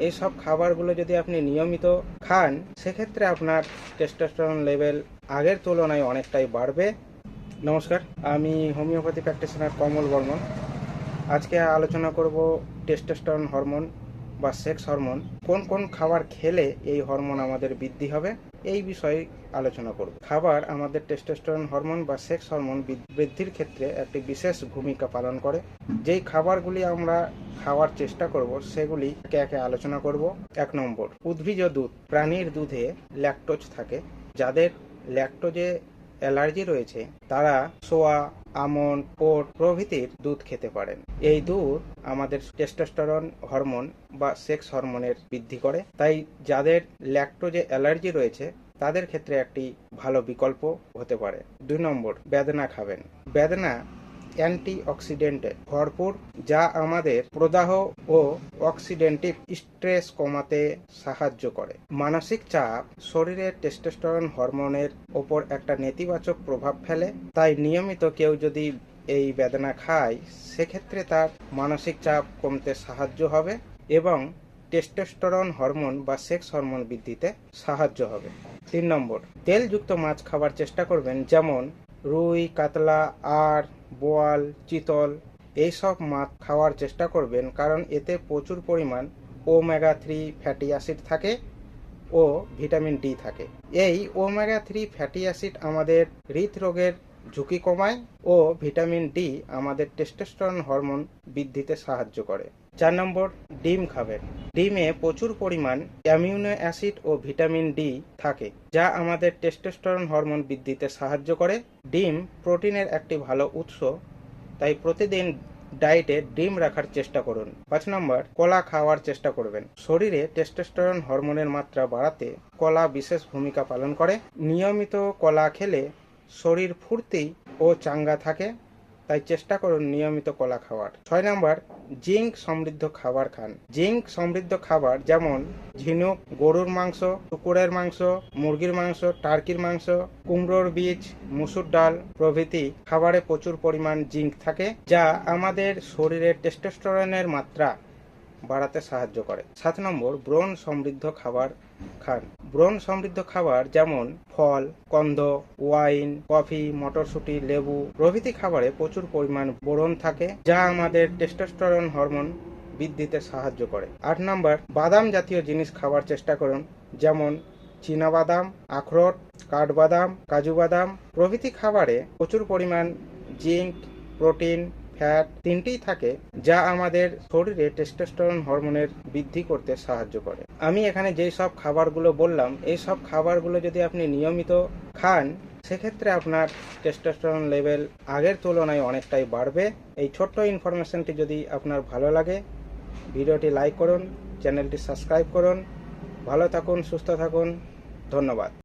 এই সব খাবারগুলো যদি আপনি নিয়মিত খান, সেক্ষেত্রে আপনার টেস্টোস্টেরন লেভেল আগের তুলনায় অনেকটাই বাড়বে। নমস্কার, আমি হোমিওপ্যাথি প্র্যাকটিশনার কমল বর্মন। আজকে আলোচনা করব টেস্টোস্টেরন হরমোন বা সেক্স হরমোন কোন কোন খাবার খেলে এই হরমোন আমাদের বৃদ্ধি হবে, এই বিষয়ে আলোচনা করব। খাবার আমাদের টেস্টোস্টেরন হরমোন বা সেক্স হরমোন বৃদ্ধির ক্ষেত্রে একটি বিশেষ ভূমিকা পালন করে। যেই খাবারগুলি আমরা খাওয়ার চেষ্টা করব সেগুলি একে একে আলোচনা করব। 1 নম্বর, উদ্ভিজ দুধ। প্রাণীর দুধে ল্যাকটোজ থাকে। যাদের ল্যাকটোজে অ্যালার্জি রয়েছে তারা সোয়া, আমন্ড, ওট প্রভৃতির দুধ খেতে পারেন। এই দুধ আমাদের টেস্টোস্টেরন হরমোন বা সেক্স হরমোনের বৃদ্ধি করে। তাই যাদের ল্যাকটোজে অ্যালার্জি রয়েছে তাদের ক্ষেত্রে একটি ভালো বিকল্প হতে পারে। 2 নম্বর, বেদানা খাবেন। বেদানা অ্যান্টি অক্সিডেন্টে ভরপুর, যা আমাদের প্রদাহ ও অক্সিডেন্টিভ স্ট্রেস কমাতে সাহায্য করে। মানসিক চাপ শরীরের টেস্টোস্টেরন হরমোনের ওপর একটা নেতিবাচক প্রভাব ফেলে। তাই নিয়মিত কেউ যদি এই বেদানা খায়, সেক্ষেত্রে তার মানসিক চাপ কমতে সাহায্য হবে এবং টেস্টোস্টেরন হরমোন বা সেক্স হরমোন বৃদ্ধিতে সাহায্য হবে। 3 নম্বর, তেলযুক্ত মাছ খাবার চেষ্টা করবেন, যেমন রুই, কাতলা, আর, বোয়াল, চিতল। এইসব মাছ খাওয়ার চেষ্টা করবেন, কারণ এতে প্রচুর পরিমাণ ওমেগা 3 ফ্যাটি অ্যাসিড থাকে ও ভিটামিন ডি থাকে। এই ওমেগা 3 ফ্যাটি অ্যাসিড আমাদের হৃদরোগের ঝুঁকি কমায় ও ভিটামিন ডি আমাদের টেস্টোস্টেরন হরমোন বৃদ্ধিতে সাহায্য করে। 4 নম্বর, ডিম খাবেন। ডিমে প্রচুর পরিমাণ অ্যামিনো অ্যাসিড ও ভিটামিন ডি থাকে, যা আমাদের টেস্টোস্টেরন হরমোন বৃদ্ধিতে সাহায্য করে। ডিম প্রোটিনের একটি ভালো উৎস, তাই প্রতিদিন ডায়েটে ডিম রাখার চেষ্টা করুন। 5 নম্বর, কলা খাওয়ার চেষ্টা করবেন। শরীরে টেস্টোস্টেরন হরমোনের মাত্রা বাড়াতে কলা বিশেষ ভূমিকা পালন করে। নিয়মিত কলা খেলে শরীর ফুর্তি ও চাঙ্গা থাকে, তাই চেষ্টা করুন নিয়মিত কলা খাওয়ার। 6 নম্বর, জিঙ্ক সমৃদ্ধ খাবার খান। জিঙ্ক সমৃদ্ধ খাবার যেমন ঝিনুক, গরুর মাংস, কুকুরের মাংস, মুরগির মাংস, টার্কির মাংস, কুমড়োর বীজ, মুসুর ডাল প্রভৃতি খাবারে প্রচুর পরিমাণ জিঙ্ক থাকে, যা আমাদের শরীরের টেস্টোস্টেরনের মাত্রা বাড়াতে সাহায্য করে। 7 নম্বর, ব্রণ সমৃদ্ধ খাবার খান। ব্রণ সমৃদ্ধ খাবার যেমন ফল, কন্দ, ওয়াইন, কফি, মটরশুঁটি, লেবু প্রভৃতি খাবারে প্রচুর পরিমাণ বোরন থাকে, যা আমাদের টেস্টোস্টেরন হরমোন বৃদ্ধিতে সাহায্য করে। 8 নম্বর, বাদাম জাতীয় জিনিস খাওয়ার চেষ্টা করুন, যেমন চীনাবাদাম, আখরোট, কাঠবাদাম, কাজু বাদাম প্রভৃতি খাবারে প্রচুর পরিমাণ জিঙ্ক, প্রোটিন, ফ্যাট তিনটিই থাকে, যা আমাদের শরীরে টেস্টোস্টেরন হরমোনের বৃদ্ধি করতে সাহায্য করে। আমি এখানে যেই সব খাবারগুলো বললাম, এই সব খাবারগুলো যদি আপনি নিয়মিত খান, সেক্ষেত্রে আপনার টেস্টোস্টেরন লেভেল আগের তুলনায় অনেকটাই বাড়বে। এই ছোট্ট ইনফরমেশনটি যদি আপনার ভালো লাগে, ভিডিওটি লাইক করুন, চ্যানেলটি সাবস্ক্রাইব করুন। ভালো থাকুন, সুস্থ থাকুন। ধন্যবাদ।